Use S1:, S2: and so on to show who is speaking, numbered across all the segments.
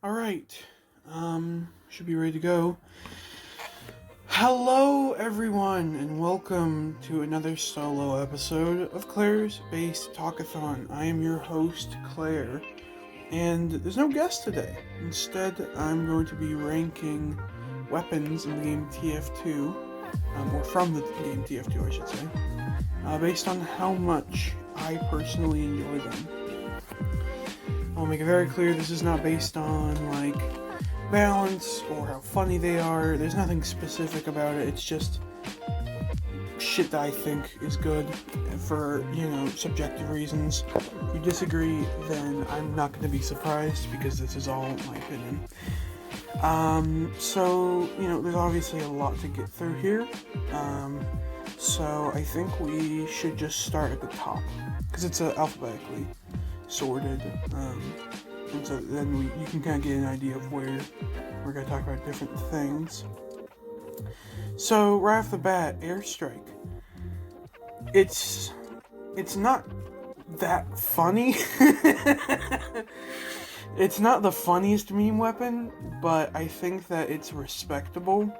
S1: Alright, should be ready to go. Hello everyone, and welcome to another solo episode of Claire's Base Talkathon. I am your host, Claire, and there's no guest today. Instead, I'm going to be ranking weapons in the game TF2, or from the game TF2, I should say, based on how much I personally enjoy them. I'll make it very clear this is not based on, balance or how funny they are. There's nothing specific about it. It's just shit that I think is good for, subjective reasons. If you disagree, then I'm not going to be surprised because this is all my opinion. There's obviously a lot to get through here. So I think we should just start at the top because it's alphabetically sorted, and so then you can kind of get an idea of where we're going to talk about different things. So right off the bat, airstrike. It's not that funny. It's not the funniest meme weapon, but I think that it's respectable.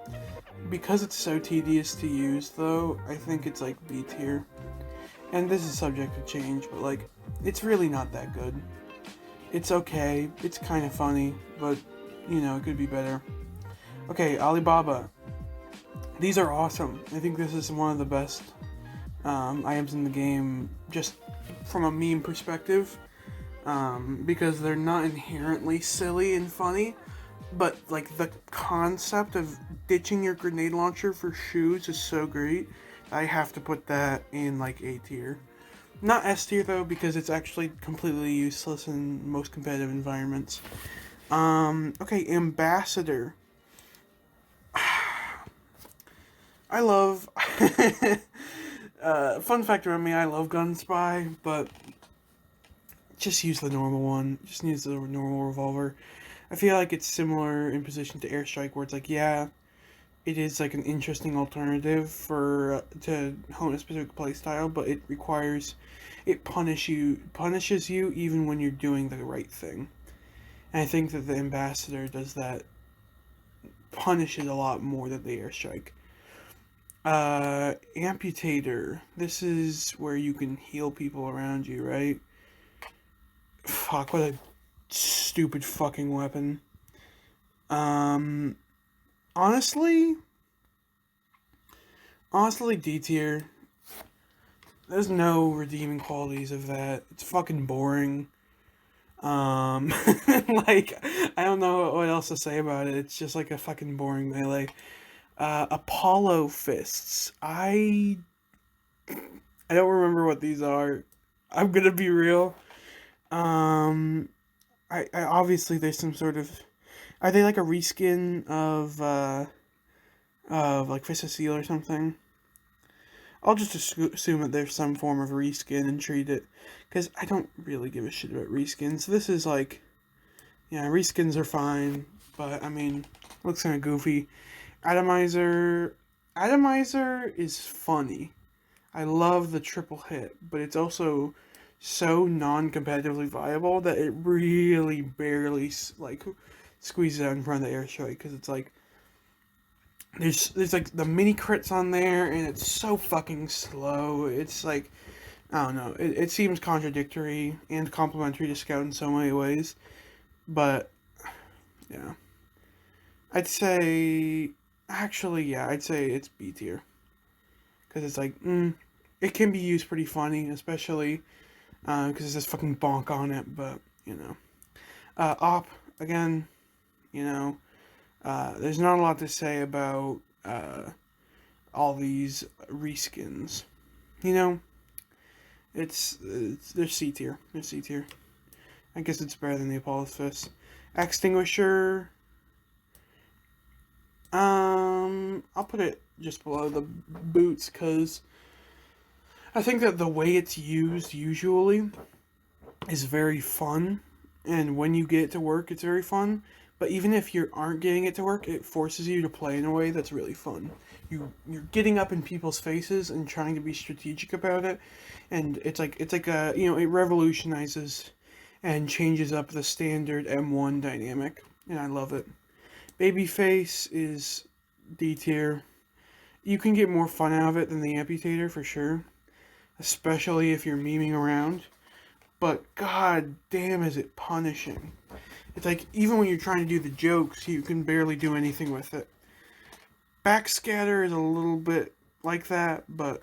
S1: Because it's so tedious to use, though, I think it's B tier. And this is subject to change, but it's really not that good. It's okay, it's kind of funny, but it could be better. Okay, Alibaba. These are awesome. I think this is one of the best items in the game, just from a meme perspective, because they're not inherently silly and funny, but the concept of ditching your grenade launcher for shoes is so great. I have to put that in A tier. Not S tier though, because it's actually completely useless in most competitive environments. Okay, Ambassador. I love fun fact about me, I love Gunspy, but just use the normal one. Just use the normal revolver. I feel like it's similar in position to Airstrike, where it's it is an interesting alternative to hone a specific playstyle, but it punishes you even when you're doing the right thing. And I think that the Ambassador does that, punishes a lot more than the Airstrike. Amputator. This is where you can heal people around you, right? Fuck, what a stupid fucking weapon. Honestly, D tier. There's no redeeming qualities of that. It's fucking boring. I don't know what else to say about it. It's just a fucking boring melee. Apollo fists. I don't remember what these are. I'm gonna be real. I obviously there's some sort of. Are they a reskin of Fist of Steel or something? I'll just assume that there's some form of reskin and treat it, because I don't really give a shit about reskins. This is reskins are fine, but looks kind of goofy. Atomizer is funny. I love the triple hit, but it's also so non-competitively viable that it really barely squeezes out in front of the airstrike, because it's there's the mini crits on there, and it's so fucking slow. It's I don't know. It seems contradictory and complementary to Scout in so many ways, but yeah, I'd say it's B tier, because it's it can be used pretty funny, especially because it's just fucking bonk on it, but op again, there's not a lot to say about all these reskins. They're C tier. They're C tier. I guess it's better than the Apollo's Fist. Extinguisher. I'll put it just below the boots, because I think that the way it's used usually is very fun, and when you get it to work, it's very fun. But even if you aren't getting it to work, it forces you to play in a way that's really fun. You're getting up in people's faces and trying to be strategic about it, and it revolutionizes and changes up the standard M1 dynamic, and I love it. Babyface is D tier. You can get more fun out of it than the Amputator for sure, especially if you're memeing around. But god damn, is it punishing. It's like, even when you're trying to do the jokes, you can barely do anything with it. Backscatter is a little bit like that, but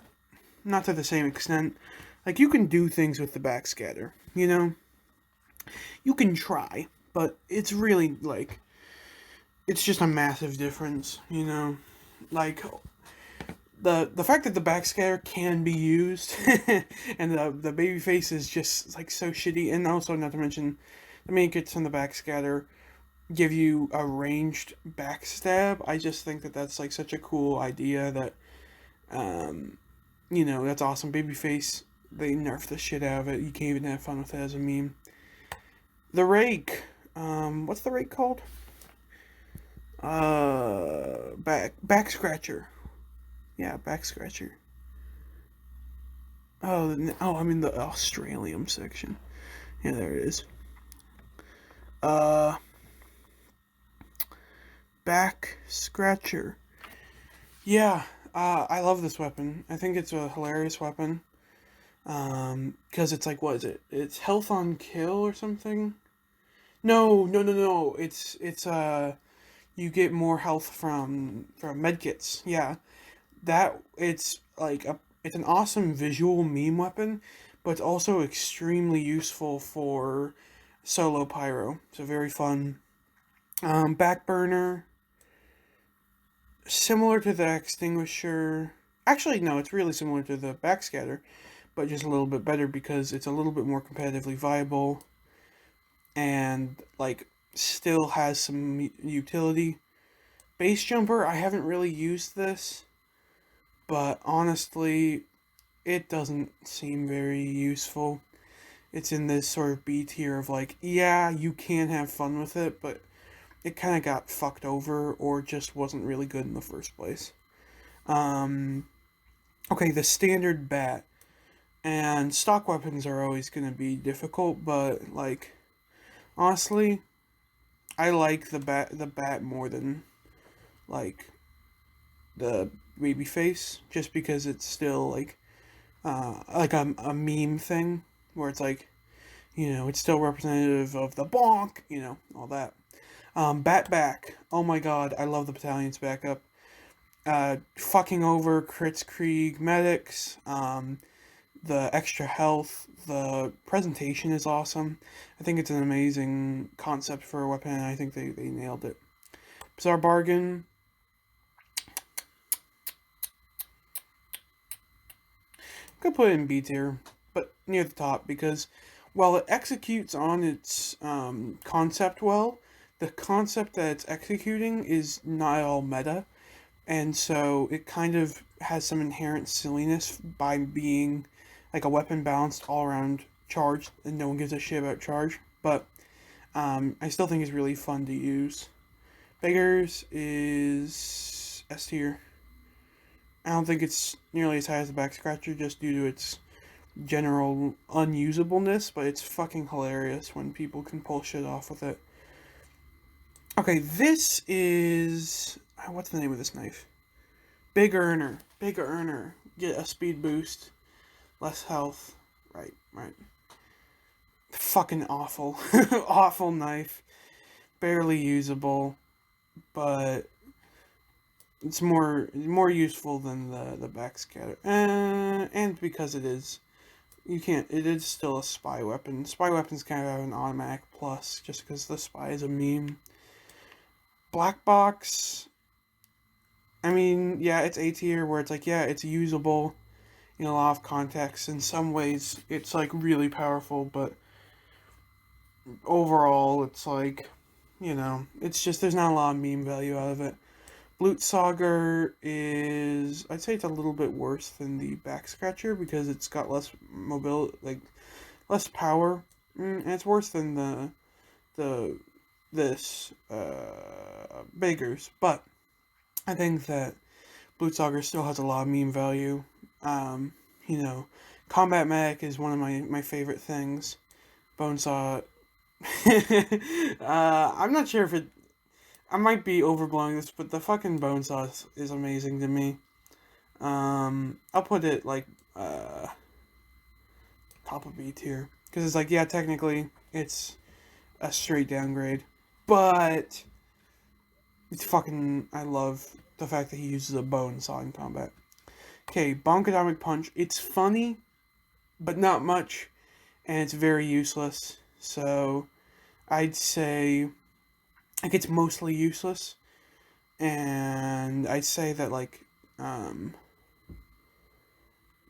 S1: not to the same extent. Like, you can do things with the backscatter, you know? You can try, but it's really, like, it's just a massive difference, you know? Like, the fact that the backscatter can be used, and the baby face is just, like, so shitty, and also, not to mention, the main kits from the backscatter give you a ranged backstab. I just think that that's, like, such a cool idea that, you know, that's awesome. Babyface, they nerfed the shit out of it. You can't even have fun with it as a meme. The rake. What's the rake called? Back scratcher. Yeah, back scratcher. I'm in the Australium section. Yeah, there it is. Back scratcher. Yeah, I love this weapon. I think it's a hilarious weapon. Because it's like, what is it? It's health on kill or something? No. It's you get more health from medkits. Yeah, that it's like it's an awesome visual meme weapon, but it's also extremely useful for solo pyro. So very fun. Backburner, similar to the extinguisher. Actually, no, it's really similar to the backscatter, but just a little bit better because it's a little bit more competitively viable, and like still has some utility. Base jumper, I haven't really used this, but honestly, it doesn't seem very useful. It's in this sort of B tier of like, yeah, you can have fun with it, but it kind of got fucked over or just wasn't really good in the first place. Okay, the standard bat. And stock weapons are always going to be difficult, but like, honestly, I like the bat more than like the baby face, just because it's still like a meme thing where it's like, you know, it's still representative of the bonk, you know, all that. Bat back. Oh my god, I love the battalion's backup. Fucking over crits, Krieg, medics. The extra health, the presentation is awesome. I think it's an amazing concept for a weapon, and I think they nailed it. Bizarre Bargain. I'm gonna put it in B tier, but near the top, because while it executes on its concept well, the concept that it's executing is not all meta, and so it kind of has some inherent silliness by being like a weapon balanced all around charge, and no one gives a shit about charge. But I still think it's really fun to use. Beggars is S tier. I don't think it's nearly as high as the back scratcher just due to its general unusableness, but it's fucking hilarious when people can pull shit off with it. Okay, this is what's the name of this knife? Big Earner. Big Earner. Get a speed boost. Less health. Right. Fucking awful. Awful knife. Barely usable. But it's more useful than the backscatter. And because it is, it is still a spy weapon. Spy weapons kind of have an automatic plus just because the spy is a meme. Black box. I mean, yeah, it's A tier where it's like, yeah, it's usable in a lot of contexts. In some ways, it's like really powerful, but overall, it's like, you know, it's just there's not a lot of meme value out of it. Blutsauger is, I'd say it's a little bit worse than the back scratcher because it's got less mobility, like less power, and it's worse than this Beggars, but I think that Blutsauger still has a lot of meme value. You know, Combat Medic is one of my favorite things. Bonesaw. I'm not sure if it. I might be overblowing this, but the fucking Bonesaw is amazing to me. I'll put it like top of B tier because it's like, yeah, technically it's a straight downgrade, but it's fucking. I love the fact that he uses a bone saw in combat. Okay, Bonkatomic Punch. It's funny, but not much, and it's very useless. So I'd say like it's mostly useless, and I'd say that like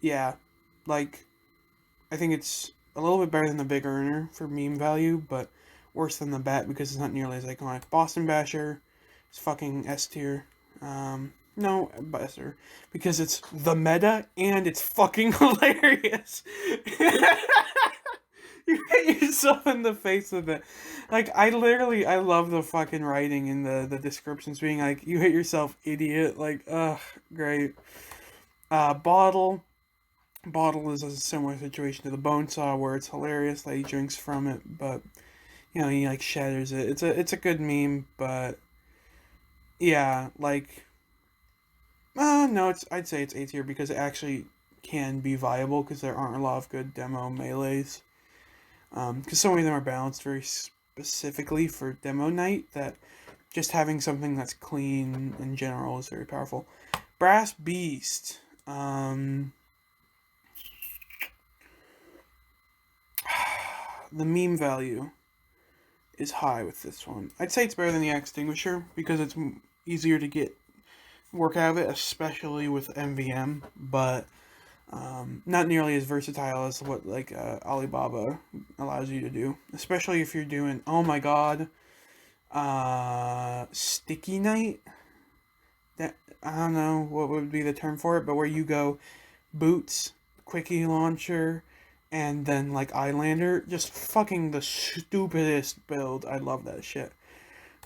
S1: yeah, like I think it's a little bit better than the Big Earner for meme value, but worse than the Bat because it's not nearly as iconic. Boston Basher is fucking S tier. No, Besser. Because it's the meta and it's fucking hilarious. You hit yourself in the face with it. Like, I love the fucking writing in the descriptions being like, you hit yourself, idiot. Like, ugh, great. Bottle. Bottle is a similar situation to the bone saw where it's hilarious that he drinks from it, but you know, he like shatters it. It's a good meme, but yeah, like no, I'd say it's A tier because it actually can be viable because there aren't a lot of good demo melees. Because so many of them are balanced very specifically for demo night that just having something that's clean in general is very powerful. Brass Beast. The meme value is high with this one. I'd say it's better than the Extinguisher because it's easier to get work out of it, especially with MVM, but not nearly as versatile as what like Alibaba allows you to do, especially if you're doing, oh my god, Sticky Night. That I don't know what would be the term for it, but where you go boots, quickie launcher, and then like Eyelander, just fucking the stupidest build. I love that shit.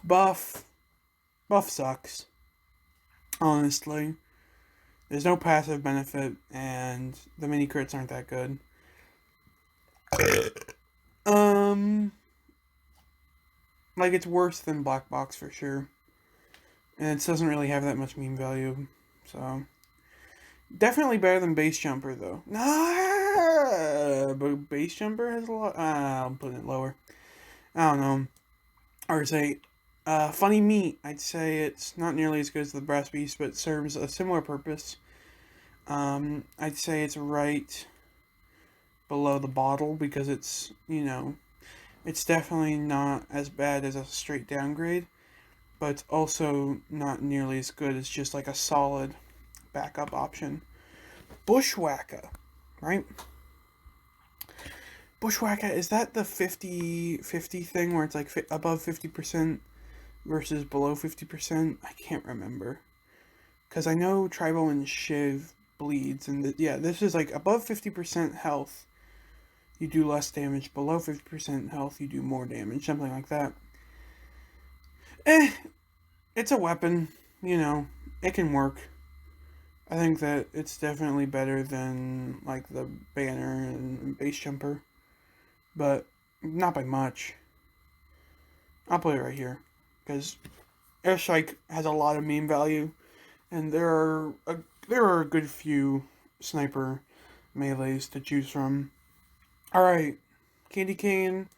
S1: Buff sucks. Honestly, there's no passive benefit, and the mini crits aren't that good. Like it's worse than Black Box for sure, and it doesn't really have that much meme value. So definitely better than Base Jumper though. Nah, but Base Jumper has a lot. I'm putting it lower. I don't know. Or say, Funny Meat. I'd say it's not nearly as good as the Brass Beast, but serves a similar purpose. I'd say it's right below the Bottle because it's, you know, it's definitely not as bad as a straight downgrade, but it's also not nearly as good as just like a solid backup option. Bushwhacker, right? Bushwhacker, is that the 50-50 thing where it's like above 50% versus below 50%? I can't remember. Because I know Tribal and Shiv bleeds, and yeah, this is like above 50% health, you do less damage. Below 50% health, you do more damage. Something like that. It's a weapon, you know, it can work. I think that it's definitely better than like the Banner and Base Jumper, but not by much. I'll put it right here because Airstrike has a lot of meme value, and there are a good few sniper melees to choose from. All right, Candy Cane.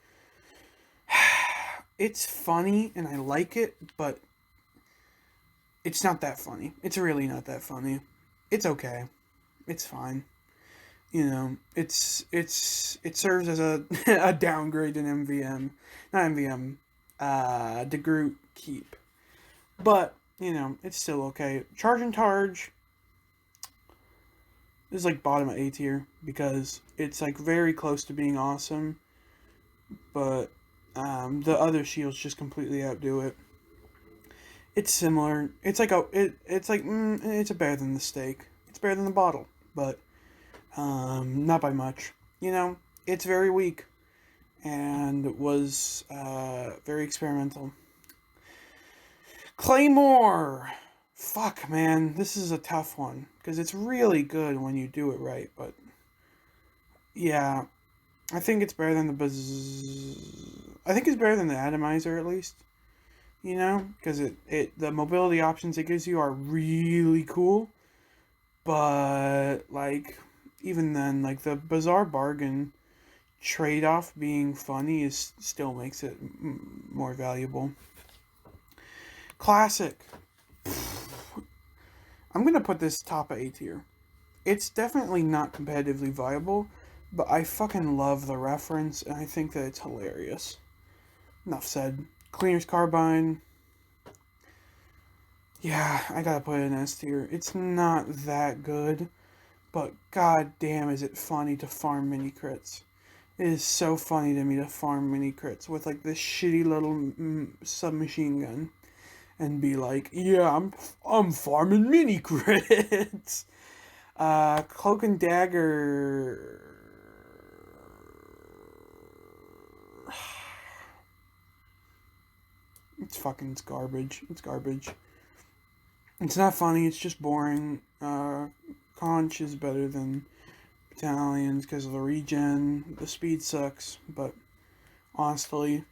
S1: It's funny and I like it, but it's not that funny. It's really not that funny. It's okay. It's fine. You know, it serves as a a downgrade in MVM, not MVM, DeGroot Keep, but you know it's still okay. Charge and Targe is like bottom of A tier because it's like very close to being awesome, but the other shields just completely outdo it. It's similar. It's like it's a better than the Steak. It's better than the Bottle, but not by much. You know, it's very weak and was very experimental. Claymore! Fuck, man. This is a tough one because it's really good when you do it right, but yeah. I think it's better than I think it's better than the atomizer, at least. You know, because the mobility options it gives you are really cool. But like, even then, like the bizarre bargain trade-off being funny is still makes it more valuable. Classic. I'm gonna put this top of A tier. It's definitely not competitively viable, but I fucking love the reference and I think that it's hilarious. Enough said. Cleaner's Carbine. Yeah, I gotta put it in S tier. It's not that good, but god damn is it funny to farm mini crits. It is so funny to me to farm mini crits with like this shitty little submachine gun and be like, yeah, I'm farming mini crits. Cloak and Dagger. It's garbage. It's garbage. It's not funny. It's just boring. Conch is better than Battalions because of the regen. The speed sucks, but honestly,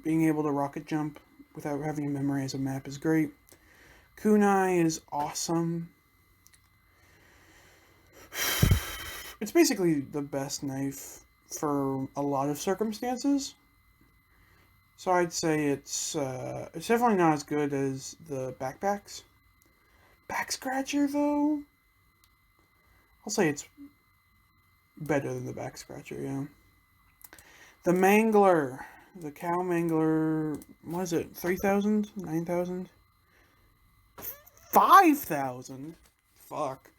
S1: being able to rocket jump without having to memorize a map is great. Kunai is awesome. It's basically the best knife for a lot of circumstances. So I'd say it's definitely not as good as the backpacks. Back scratcher though, I'll say it's better than the back scratcher. Yeah. The mangler, the cow mangler. What is it? 3,000? 9,000? 5,000? Fuck.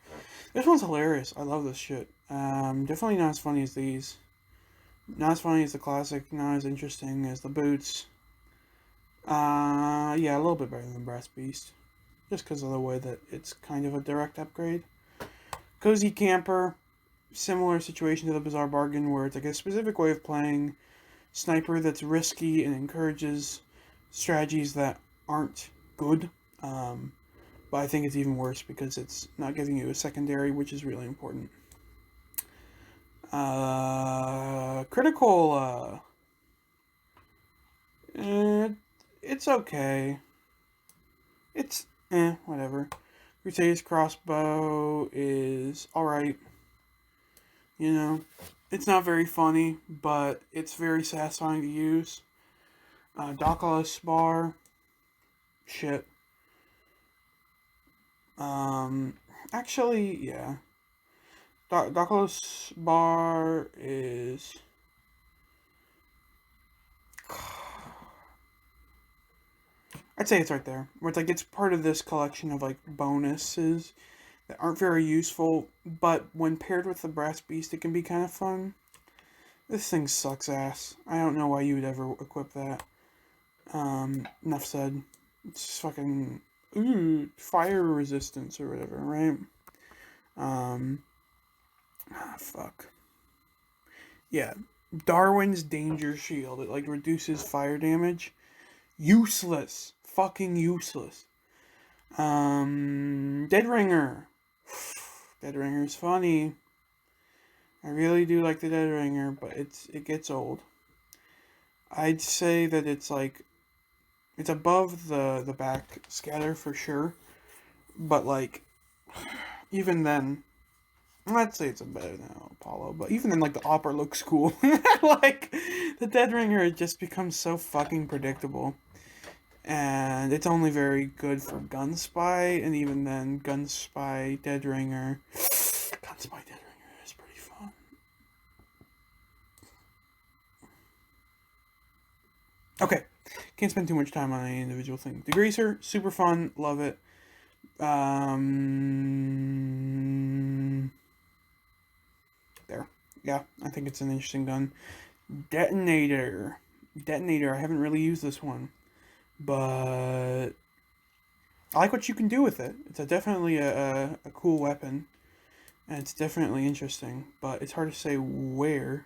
S1: This one's hilarious. I love this shit. Definitely not as funny as these. Not as funny as the classic. Not as interesting as the boots. Yeah, a little bit better than Brass Beast. Just because of the way that it's kind of a direct upgrade. Cozy Camper. Similar situation to the Bizarre Bargain, where it's like a specific way of playing sniper that's risky and encourages strategies that aren't good. But I think it's even worse because it's not giving you a secondary, which is really important. Critical, it's okay. It's, whatever. Crusader's Crossbow is alright. You know, it's not very funny, but it's very satisfying to use. Dockless Bar, shit. Actually, yeah. Dockless Bar is... I'd say it's right there. Where it's like, it's part of this collection of like bonuses that aren't very useful, but when paired with the Brass Beast, it can be kind of fun. This thing sucks ass. I don't know why you would ever equip that. Enough said. It's fucking... Ooh, fire resistance or whatever, right? Fuck. Yeah. Darwin's Danger Shield. It, like, reduces fire damage. Useless. Fucking useless. Dead Ringer. Dead Ringer's funny. I really do like the Dead Ringer, but it gets old. I'd say that it's like, it's above the back scatter for sure, but like, even then, let's say it's better than Apollo, but even then, like, the Opera looks cool. Like, the Dead Ringer, it just becomes so fucking predictable. And it's only very good for Gunspy, and even then, Gunspy, Dead Ringer. Gunspy, Dead Ringer is pretty fun. Okay, can't spend too much time on any individual thing. Degreaser, super fun, love it. There. Yeah, I think it's an interesting gun. Detonator. Detonator, I haven't really used this one, but I like what you can do with it. It's definitely a cool weapon, and it's definitely interesting, but it's hard to say where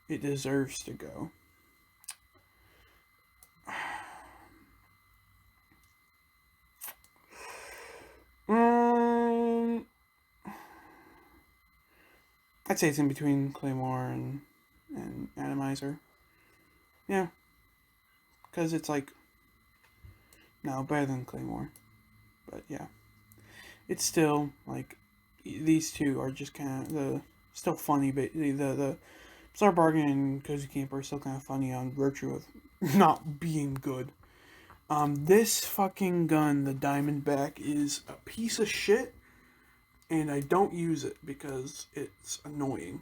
S1: it deserves to go. I'd say it's in between Claymore and nicer. Yeah. Because it's like, no, better than Claymore. But yeah. It's still, like, these two are just kind of still funny, but the Bizarre Bargain and Cozy Camper are still kind of funny on virtue of not being good. This fucking gun, the Diamondback, is a piece of shit, and I don't use it because it's annoying.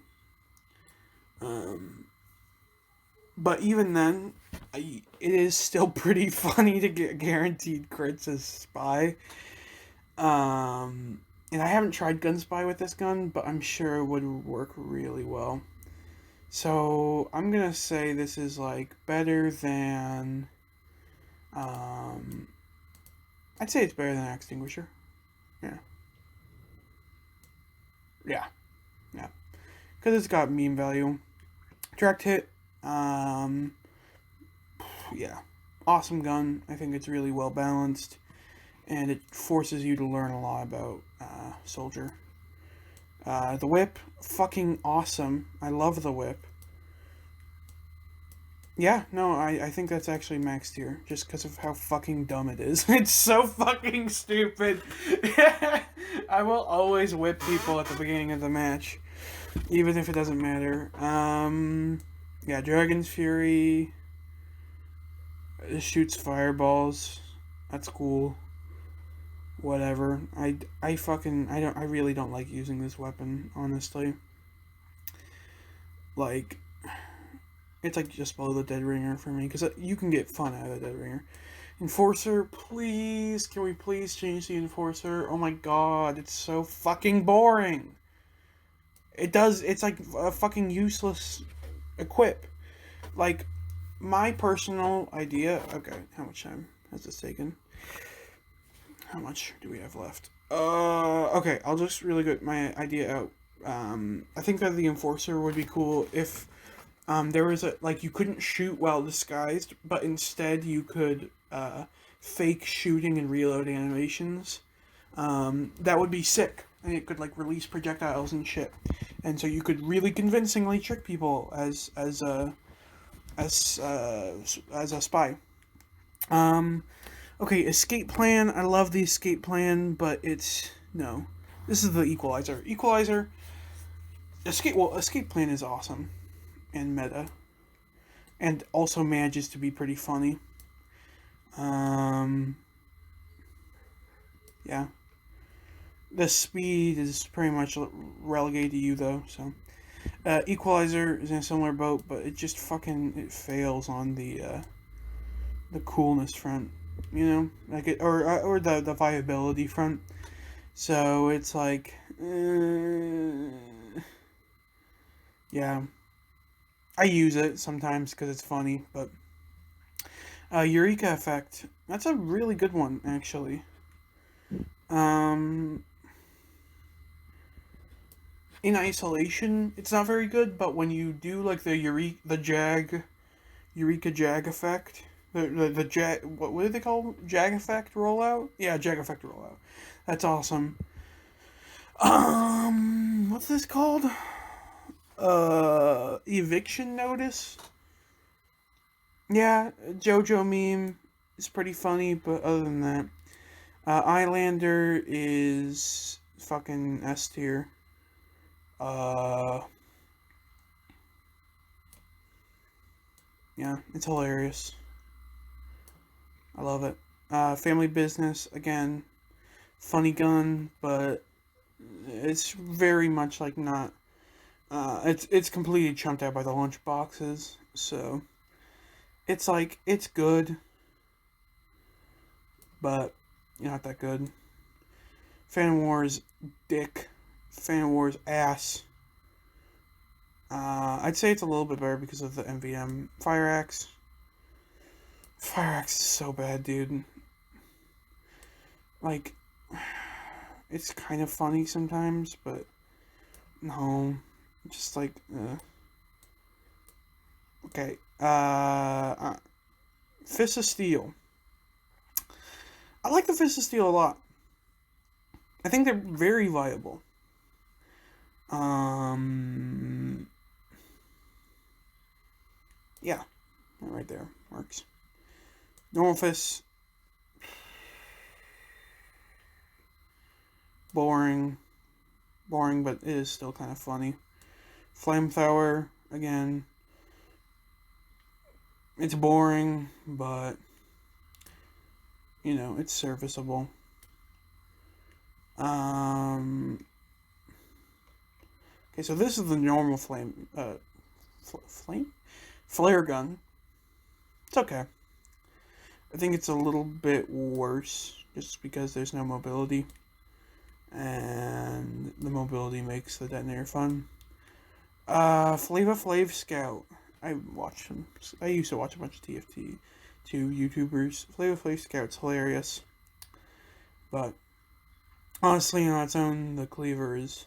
S1: But even then, it is still pretty funny to get guaranteed crits as Spy. And I haven't tried Gun Spy with this gun, but I'm sure it would work really well. So I'm gonna say this is like better than. I'd say it's better than Extinguisher. Yeah. Yeah. Yeah. Because it's got meme value. Direct hit. Yeah. Awesome gun. I think it's really well balanced. And it forces you to learn a lot about Soldier. The whip, fucking awesome. I love the whip. Yeah, no, I think that's actually max tier, just because of how fucking dumb it is. It's so fucking stupid. I will always whip people at the beginning of the match, even if it doesn't matter. Yeah, Dragon's Fury. It shoots fireballs. That's cool. Whatever. I really don't like using this weapon, honestly. Like, it's like just below the Dead Ringer for me, because you can get fun out of the Dead Ringer. Enforcer, please, can we please change the Enforcer? Oh my god, it's so fucking boring. It's like a fucking useless equip. Like, my personal idea, okay, how much time has this taken? How much do we have left? Okay, I'll just really get my idea out. I think that the Enforcer would be cool if there was you couldn't shoot while disguised, but instead you could fake shooting and reload animations. That would be sick, and it could release projectiles and shit, and so you could really convincingly trick people as a spy. Okay, escape plan. I love the escape plan, but no. This is the equalizer. Escape plan is awesome and meta, and also manages to be pretty funny. Yeah. The speed is pretty much relegated to you though, so. Equalizer is in a similar boat, but it just it fails on the coolness front, you know, or the viability front. So it's like, yeah, I use it sometimes because it's funny, but Eureka effect, that's a really good one actually. In isolation, it's not very good, but when you do the Eureka Jag effect, the Jag, what do they call Jag effect rollout? Yeah, Jag effect rollout. That's awesome. What's this called? Eviction notice. Yeah, JoJo meme is pretty funny, but other than that, Eyelander is fucking S tier. Yeah, it's hilarious. I love it. Family Business, again, funny gun, but it's very much not, it's completely chumped out by the lunch boxes, so it's it's good, but not that good. Fan Wars, dick. Fan Wars, ass. I'd say it's a little bit better because of the MVM. Fire Axe. Fire Axe is so bad, dude. It's kind of funny sometimes, but no. Just okay. Fist of Steel. I like the Fist of Steel a lot. I think they're very viable. Yeah, right there works. Normal fist, boring, but it is still kind of funny. Flamethrower, again, it's boring, but it's serviceable. Okay, so this is the normal flare gun. It's okay. I think it's a little bit worse just because there's no mobility, and the mobility makes the detonator fun. Flava Flav Scout. I watched him. I used to watch a bunch of TF2 YouTubers. Flava Flav Scout's hilarious, but honestly, on its own, the cleaver is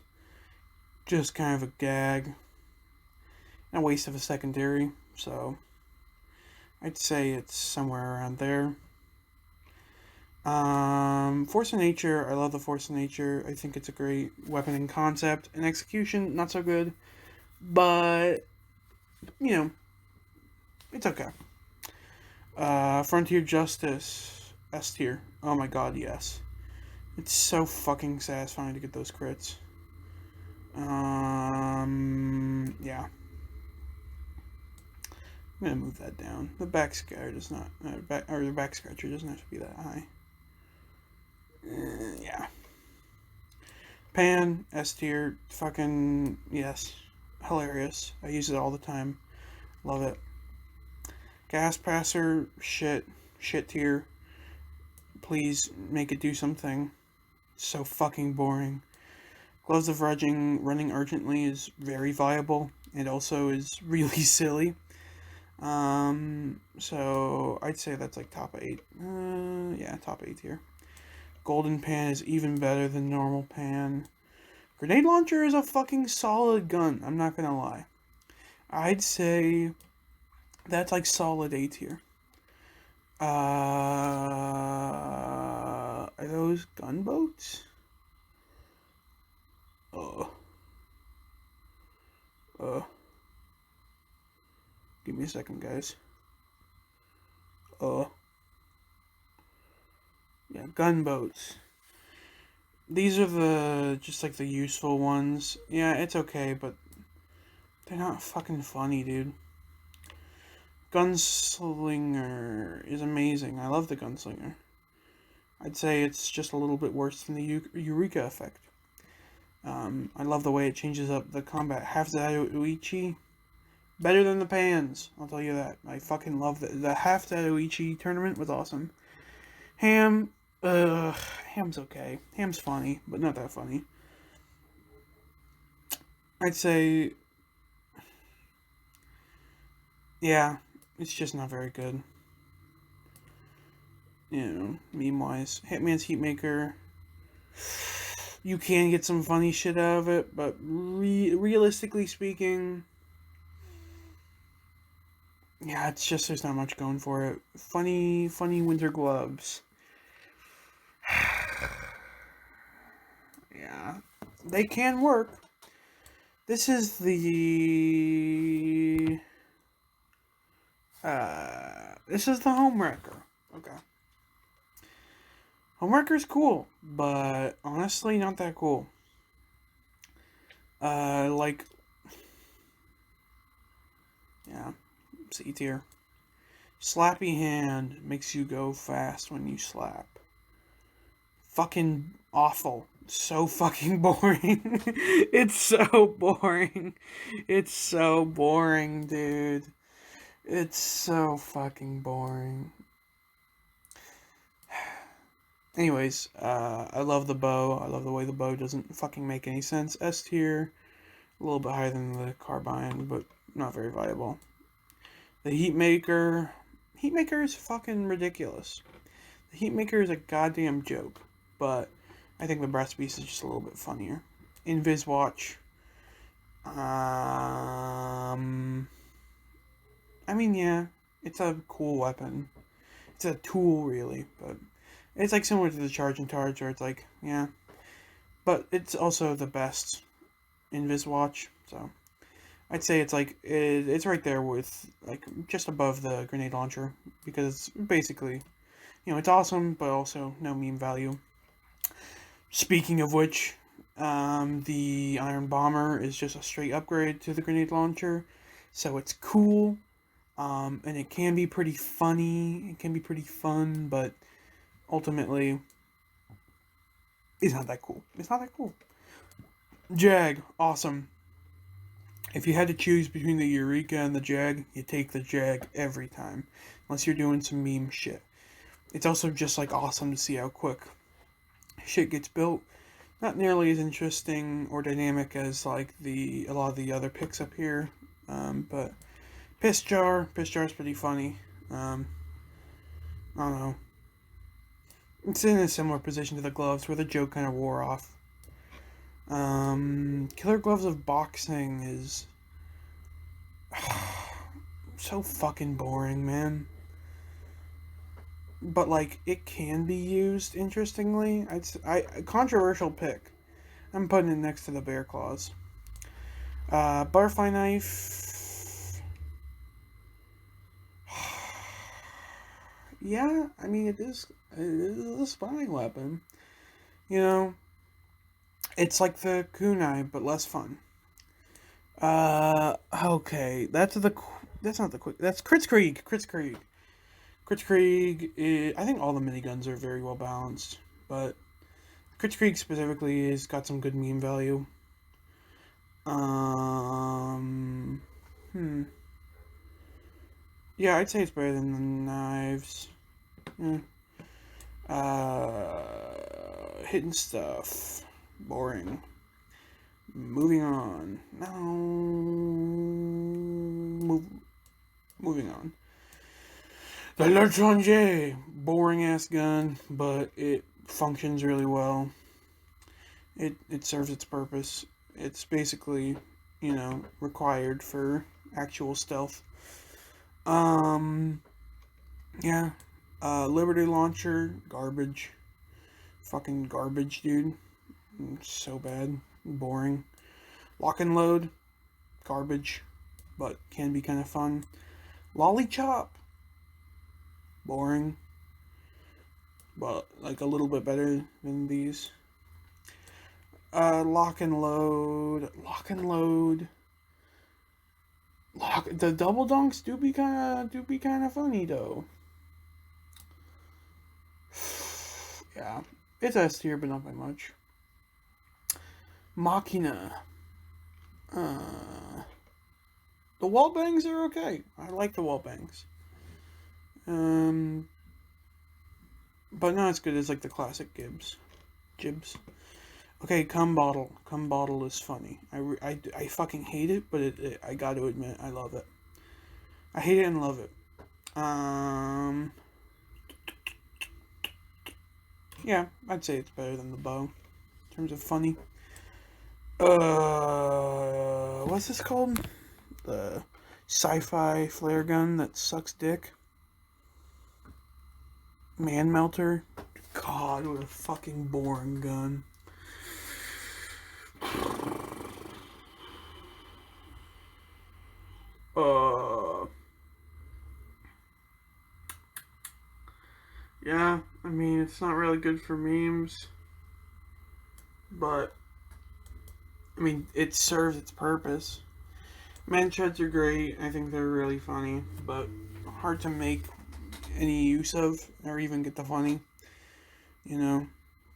S1: just kind of a gag and a waste of a secondary. So I'd say it's somewhere around there. Force of Nature. I love the Force of Nature. I think it's a great weapon in concept. In execution, not so good. But, it's okay. Frontier Justice. S tier. Oh my god, yes. It's so fucking satisfying to get those crits. Yeah. I'm gonna move that down. The back scratcher does not, the back scratcher doesn't have to be that high. Yeah. Pan, S tier, fucking, yes. Hilarious. I use it all the time. Love it. Gas Passer, shit tier. Please make it do something. So fucking boring. Gloves of running urgently is very viable. It also is really silly. So I'd say that's like top 8. Yeah, top 8 here. Golden Pan is even better than normal Pan. Grenade Launcher is a fucking solid gun, I'm not gonna lie. I'd say that's like solid A tier. Are those gunboats? Give me a second, guys. Yeah, gunboats. These are just like the useful ones. Yeah, it's okay, but they're not fucking funny, dude. Gunslinger is amazing. I love the Gunslinger. I'd say it's just a little bit worse than the Eureka effect. I love the way it changes up the combat. Half Zatoichi, better than the Pans, I'll tell you that. I fucking love the half Zatoichi tournament was awesome. Ham's okay. Ham's funny, but not that funny. I'd say, yeah, it's just not very good. Meme-wise. Hitman's Heatmaker, you can get some funny shit out of it, but realistically speaking, yeah, it's just there's not much going for it. Funny winter gloves. Yeah, they can work. This is the Homewrecker. Okay. Homewrecker's cool, but honestly not that cool. Yeah, C tier. Slappy Hand makes you go fast when you slap. Fucking awful. So fucking boring. It's so boring. It's so boring, dude. It's so fucking boring. Anyways, I love the bow. I love the way the bow doesn't fucking make any sense. S tier, a little bit higher than the carbine, but not very viable. The Heatmaker is fucking ridiculous. The Heatmaker is a goddamn joke, but I think the breast piece is just a little bit funnier. Invis Watch. I mean, yeah, it's a cool weapon. It's a tool, really, but it's like similar to the Charge and Targe, where it's like, yeah. But it's also the best Invis Watch, so I'd say it's like it's right there with like just above the grenade launcher because basically, it's awesome, but also no meme value. Speaking of which, the Iron Bomber is just a straight upgrade to the grenade launcher, so it's cool, and it can be pretty funny. It can be pretty fun, but ultimately, it's not that cool. It's not that cool. Jag, awesome. If you had to choose between the Eureka and the Jag, you take the Jag every time, unless you're doing some meme shit. It's also just like awesome to see how quick shit gets built. Not nearly as interesting or dynamic as like a lot of the other picks up here, but Piss Jar is pretty funny. I don't know. It's in a similar position to the gloves, where the joke kind of wore off. Killer Gloves of Boxing is so fucking boring, man. But like, it can be used interestingly. A controversial pick. I'm putting it next to the Bear Claws. Butterfly Knife. Yeah, I mean, it is a spying weapon. It's like the kunai, but less fun. Okay, that's not the quick. That's Kritzkrieg. I think all the miniguns are very well balanced, but Kritzkrieg specifically has got some good meme value. Yeah, I'd say it's better than the knives. Hidden stuff. Boring. Moving on. No. Moving on. The L'Étranger. Boring ass gun, but it functions really well. It serves its purpose. It's basically, required for actual stealth. Yeah. Liberty Launcher, garbage. Fucking garbage, dude. So bad. Boring. Lock and Load, garbage, but can be kind of fun. Lolly Chop, boring, but like a little bit better than these. Lock and Load. The double dunks do be kind of funny though. Yeah, it's S tier, but not by much. Machina. The wall bangs are okay. I like the wall bangs. But not as good as like the classic Jibs. Okay, Cum Bottle. Cum Bottle is funny. I fucking hate it, but I got to admit, I love it. I hate it and love it. Yeah, I'd say it's better than the bow in terms of funny. What's this called? The sci-fi flare gun that sucks dick. Man Melter. God, what a fucking boring gun. Yeah, I mean, it's not really good for memes, but I mean, it serves its purpose. Manchets are great. I think they're really funny, but hard to make any use of or even get the funny.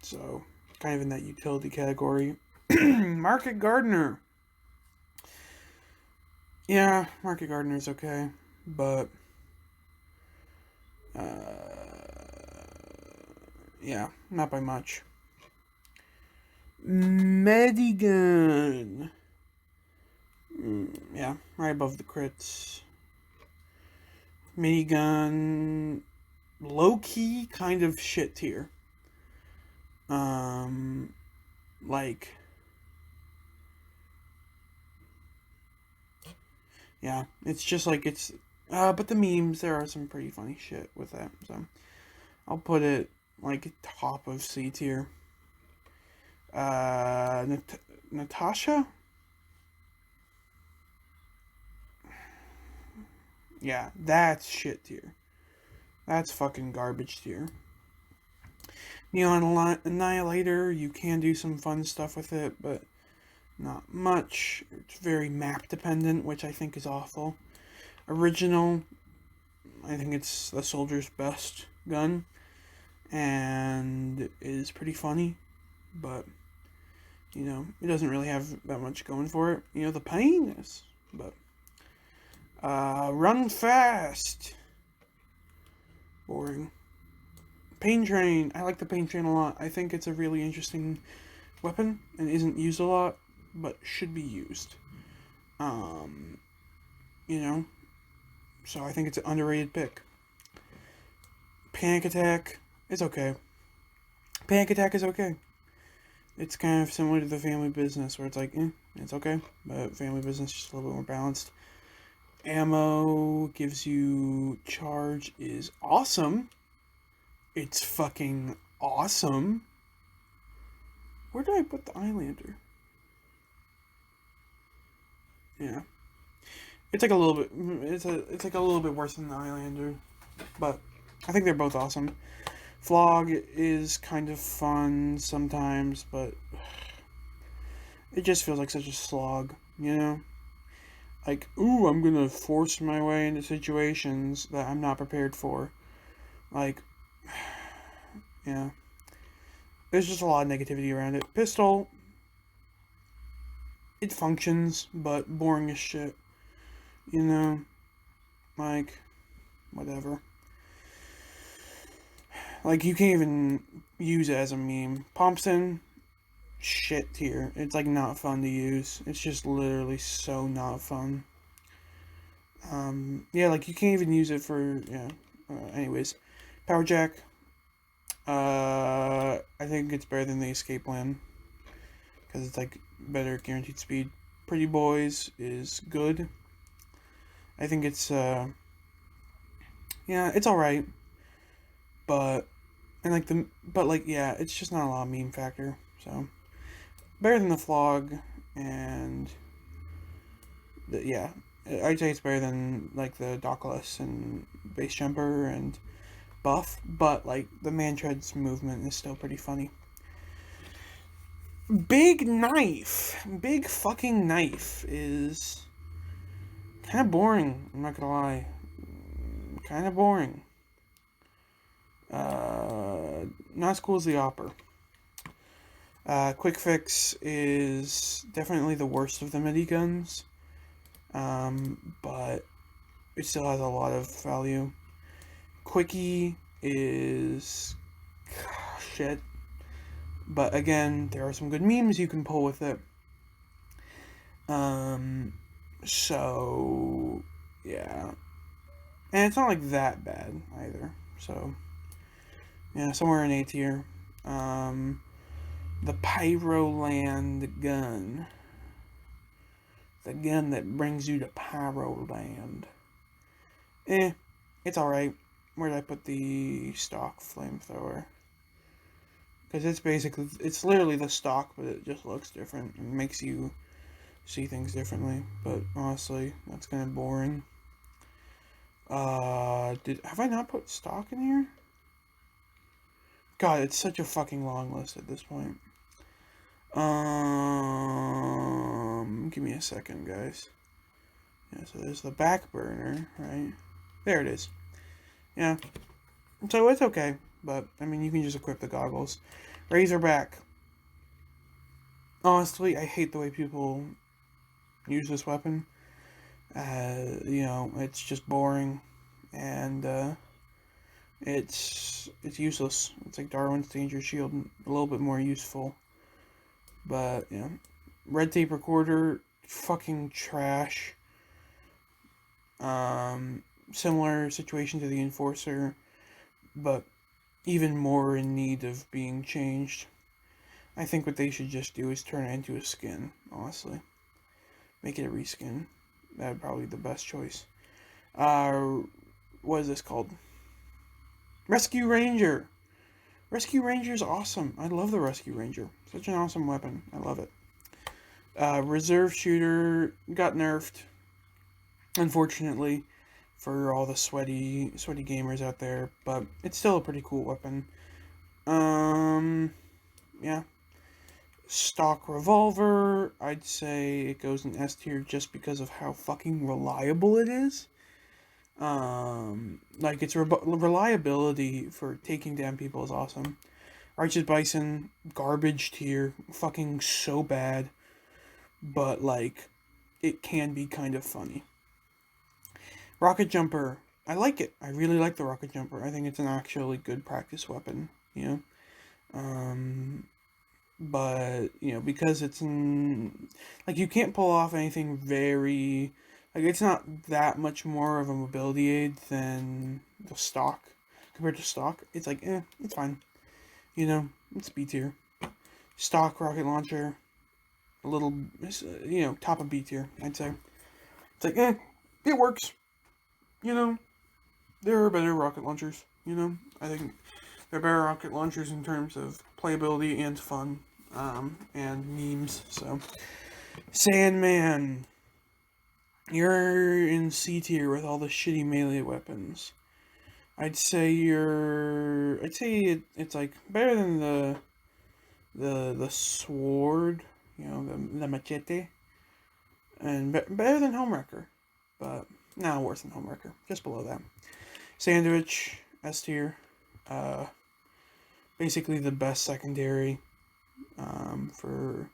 S1: So kind of in that utility category. Market Gardener. Yeah, Market Gardener's okay, but yeah, not by much. Medigun. Yeah, right above the crits. Minigun, low key kind of shit tier. Like, yeah, it's just like but the memes, there are some pretty funny shit with that, so I'll put it like top of C tier. Natasha? Yeah, that's shit tier. That's fucking garbage tier. Neon Annihilator, you can do some fun stuff with it, but not much. It's very map dependent, which I think is awful. Original, I think it's the soldier's best gun, and is pretty funny, but, you know, it doesn't really have that much going for it. You know, the pain is, but, run fast. Boring. Pain Train, I like the Pain Train a lot. I think it's a really interesting weapon, and isn't used a lot, but should be used. You know, so I think it's an underrated pick. Panic Attack is okay. Panic Attack is okay. It's kind of similar to the Family Business, where it's like, it's okay, but Family Business is just a little bit more balanced. Ammo gives you charge is awesome. It's fucking awesome. Where did I put the Eyelander? Yeah, it's like a little bit. It's like a little bit worse than the Eyelander, but I think they're both awesome. Flog is kind of fun sometimes, but it just feels like such a slog, you know? Like, ooh, I'm gonna force my way into situations that I'm not prepared for. Like, yeah. There's just a lot of negativity around it. Pistol, it functions, but boring as shit. You know? Like, whatever. Like, you can't even use it as a meme. Thompson, shit tier. It's, like, not fun to use. It's just literally so not fun. Yeah, like, you can't even use it for, yeah. Anyways. Power Jack. I think it's better than the Escape Plan. Because it's, like, better guaranteed speed. Pretty Boys is good. I think it's, yeah, it's alright. But, and like yeah, it's just not a lot of meme factor, so, better than the Flog, and, yeah, I'd say it's better than, like, the Dockless and Base Jumper and Buff, but, like, the Mantread's movement is still pretty funny. Big fucking knife is kind of boring, I'm not gonna lie, kind of boring. Not as cool as the Opper. Quick Fix is definitely the worst of the MIDI guns, but it still has a lot of value. Quickie is shit, but again, there are some good memes you can pull with it. So, yeah. And it's not like that bad either, so, yeah, somewhere in A tier. The Pyroland gun. The gun that brings you to Pyroland. It's alright. Where did I put the stock flamethrower? Because it's literally the stock, but it just looks different. It makes you see things differently. But honestly, that's kind of boring. Have I not put stock in here? God, it's such a fucking long list at this point. Give me a second, guys. Yeah, so there's the back burner, right? There it is. Yeah. So it's okay, but, I mean, you can just equip the goggles. Razorback. Honestly, I hate the way people use this weapon. You know, it's just boring, and, it's useless. It's like Darwin's Danger Shield, a little bit more useful. But, you know, Red Tape Recorder, fucking trash. Similar situation to the Enforcer, but even more in need of being changed. I think what they should just do is turn it into a skin, honestly. Make it a reskin. That would probably be the best choice. What is this called? Rescue Ranger! Rescue Ranger is awesome. I love the Rescue Ranger. Such an awesome weapon. I love it. Reserve Shooter got nerfed, unfortunately, for all the sweaty gamers out there, but it's still a pretty cool weapon. Yeah. Stock revolver, I'd say it goes in S tier just because of how fucking reliable it is. Like, its reliability for taking down people is awesome. Righteous Bison, garbage tier, fucking so bad, but, like, it can be kind of funny. Rocket Jumper, I like it. I really like the Rocket Jumper. I think it's an actually good practice weapon, you know? But, you know, because it's like, you can't pull off anything very, like, it's not that much more of a mobility aid than the stock, compared to stock. It's like, it's fine, you know, it's B tier. Stock rocket launcher, a little, you know, top of B tier, I'd say. It's like, it works, you know, there are better rocket launchers, you know, I think there are better rocket launchers in terms of playability and fun. And memes, so. Sandman. You're in C tier with all the shitty melee weapons. I'd say it's like better than the sword, you know, the machete, and better than Homewrecker, but not worse than Homewrecker, just below that. Sandwich, S tier, basically the best secondary, for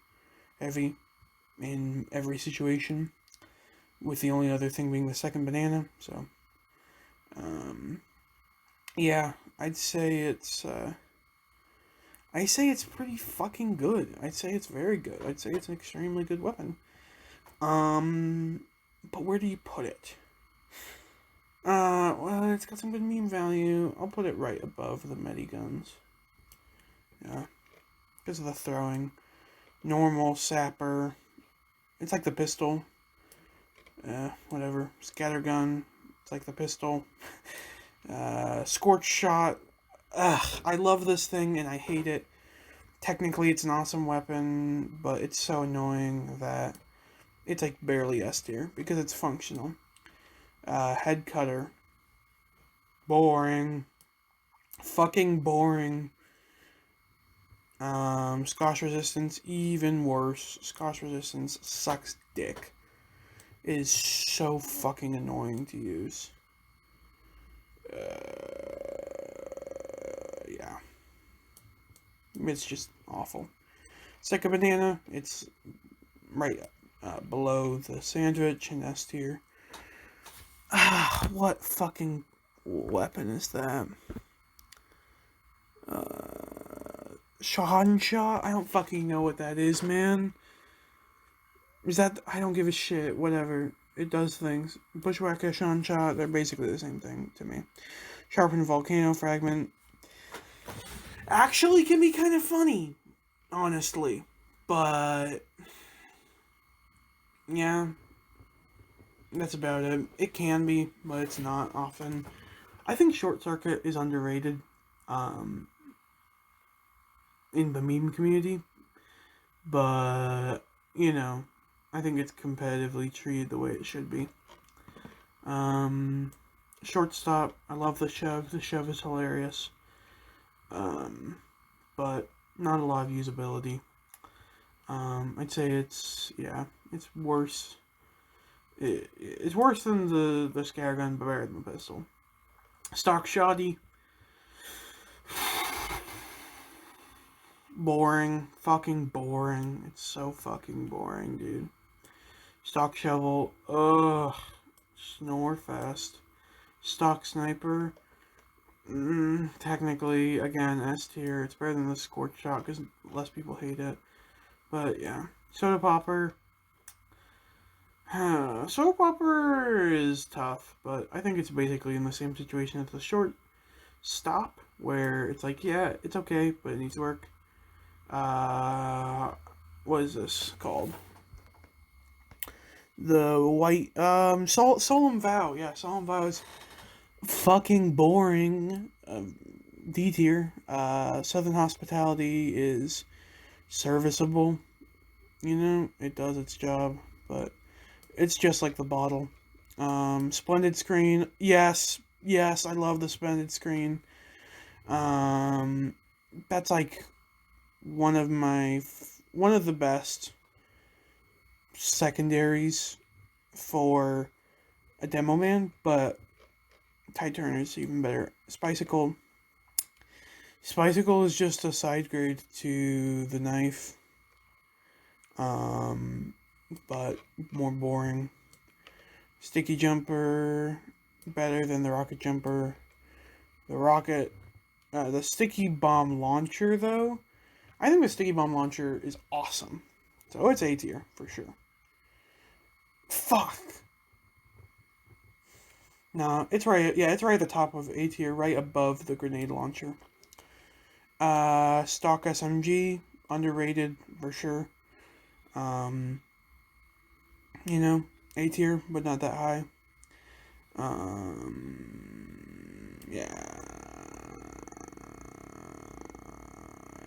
S1: heavy in every situation, with the only other thing being the second banana. So, yeah, I'd say it's pretty fucking good. I'd say it's very good. I'd say it's an extremely good weapon. But where do you put it? Well, it's got some good meme value. I'll put it right above the Mediguns. Yeah, because of the throwing. Normal, sapper. It's like the pistol. Whatever. Scattergun. It's like the pistol. Scorch shot. Ugh, I love this thing and I hate it. Technically, it's an awesome weapon, but it's so annoying that it's like barely S tier because it's functional. Head cutter. Boring. Fucking boring. Scosh resistance, even worse. Scosh resistance sucks dick. It is so fucking annoying to use. Yeah. It's just awful. Second banana, it's right below the sandwich in S tier. What fucking weapon is that? Shahansha? I don't fucking know what that is, man. Is that... I don't give a shit. Whatever. It does things. Bushwhacker, Shahansha, they're basically the same thing to me. Sharpened Volcano Fragment. Actually can be kind of funny. Honestly. But... yeah. That's about it. It can be, but it's not often. I think Short Circuit is underrated. In the meme community, but, you know, I think it's competitively treated the way it should be. Shortstop, I love the shove. The shove is hilarious. But not a lot of usability. I'd say it's worse. It's worse than the scattergun, but better than the pistol. Stock shoddy. Boring. Fucking boring. It's so fucking boring, dude. Stock shovel. Ugh. Snore fest. Stock sniper. Technically, again, S tier. It's better than the scorch shot because less people hate it. But yeah. Soda popper. Soda popper is tough, but I think it's basically in the same situation as the short stop, where it's like, yeah, it's okay, but it needs work. What is this called? The white, Solemn Vow. Yeah, Solemn Vow is fucking boring. D tier. Southern Hospitality is serviceable. You know, it does its job, but it's just like the bottle. Splendid screen. Yes, I love the splendid screen. That's like one of the best secondaries for a demo man, but Tide Turner's even better. Spicicle is just a side grade to the knife, but more boring. Sticky Jumper, better than the Rocket Jumper. The Sticky Bomb Launcher, though, I think the Sticky Bomb Launcher is awesome. So it's A tier, for sure. Fuck. No, it's right at the top of A tier, right above the grenade launcher. Stock SMG, underrated, for sure. A tier, but not that high.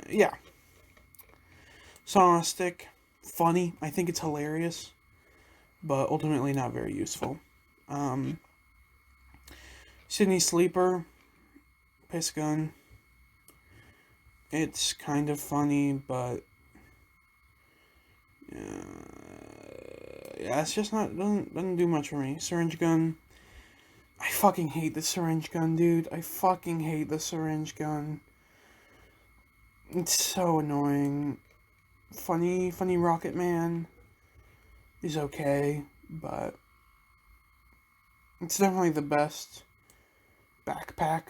S1: Yeah. Sauna Stick, funny. I think it's hilarious, but ultimately not very useful. Sydney Sleeper, Piss Gun. It's kind of funny, but it's just not doesn't do much for me. Syringe Gun. I fucking hate the syringe gun, dude. I fucking hate the syringe gun. It's so annoying. Funny Rocket Man is okay, but it's definitely the best backpack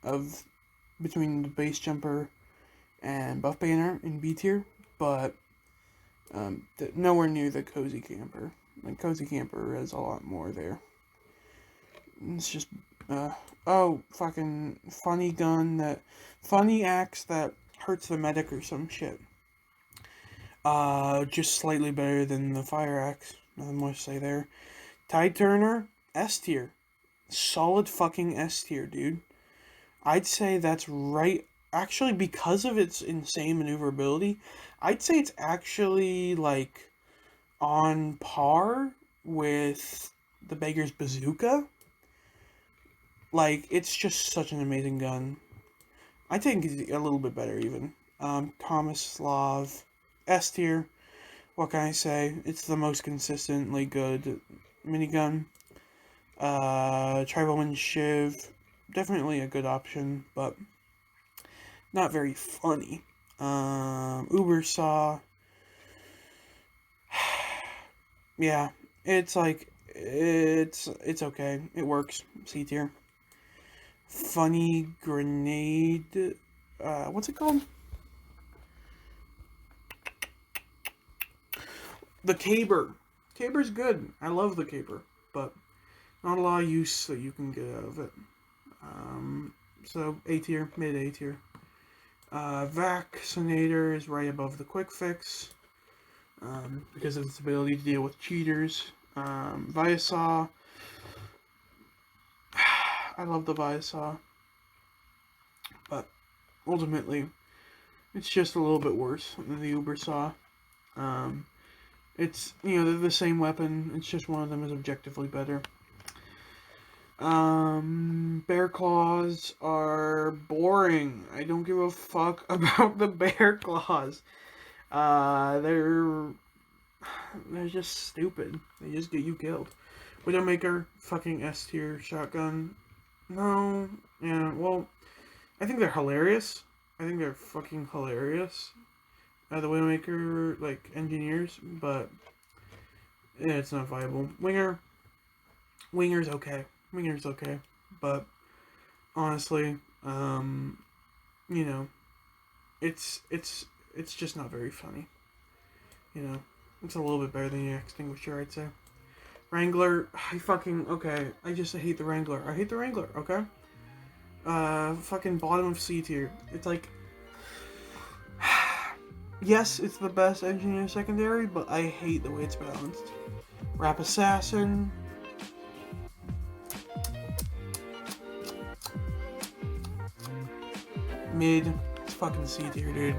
S1: of between the base jumper and buff banner in B tier, but nowhere near the cozy camper. Like cozy camper has a lot more there. It's just fucking funny axe that hurts the medic or some shit. Just slightly better than the fire axe. Nothing more to say there. Tide Turner, S tier. Solid fucking S tier, dude. I'd say that's right. Actually, because of its insane maneuverability, I'd say it's actually, like, on par with the Beggar's Bazooka. Like, it's just such an amazing gun. I think it's a little bit better, even. Thomas Slav, S tier. What can I say? It's the most consistently good minigun. Tribal Shiv, definitely a good option, but not very funny. Uber Saw. Yeah, it's like, it's okay. It works. C tier. Funny Grenade. What's it called? The Caber. Caber's good. I love the Caber, but not a lot of use that you can get out of it. So A tier, mid A tier. Vaccinator is right above the Quick Fix because of its ability to deal with cheaters. Viasaw. I love the Viasaw, but ultimately, it's just a little bit worse than the Uber Saw. It's, they're the same weapon, it's just one of them is objectively better. Bear claws are boring. I don't give a fuck about the bear claws. They're just stupid. They just get you killed. Widowmaker, fucking S tier shotgun. No, yeah, well, I think they're hilarious. I think they're fucking hilarious. The Widowmaker, like, engineers, but yeah, it's not viable. Winger's okay. But honestly, it's just not very funny. It's a little bit better than the Extinguisher, I'd say. Wrangler, I just hate the Wrangler. Okay? Fucking bottom of C tier. It's like, yes, it's the best engineer secondary, but I hate the way it's balanced. Rap Assassin. Mid. It's fucking C tier, dude.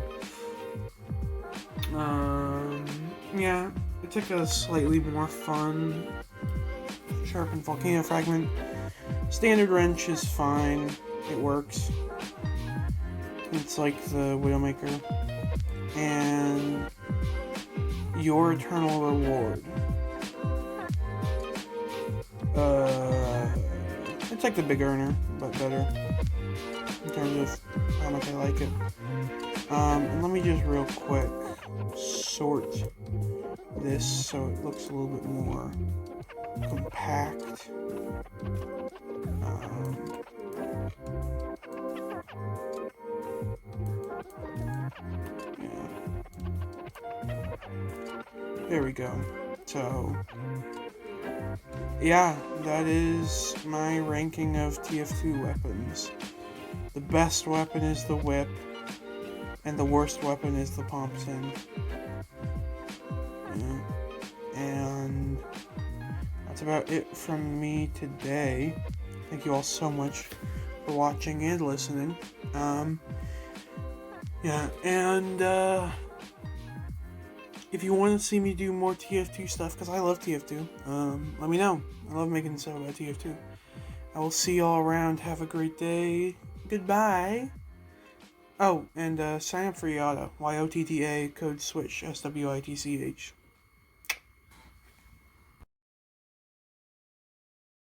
S1: Yeah, it's like a slightly more fun Sharpened Volcano Fragment. Standard wrench is fine. It works. It's like the Widowmaker. And Your Eternal Reward. It's like the Big Earner, but better. In terms of how much I like it. And let me just real quick sort this so it looks a little bit more compact. Yeah. There we go. So, yeah, that is my ranking of TF2 weapons. The best weapon is the whip, and the worst weapon is the Thompson. Yeah. And that's about it from me today. Thank you all so much for watching and listening. Yeah, and if you want to see me do more TF2 stuff, because I love TF2, let me know. I love making stuff about TF2. I will see y'all around. Have a great day. Goodbye. Oh, and sign up for YOTTA. YOTTA, code SWITCH, SWITCH.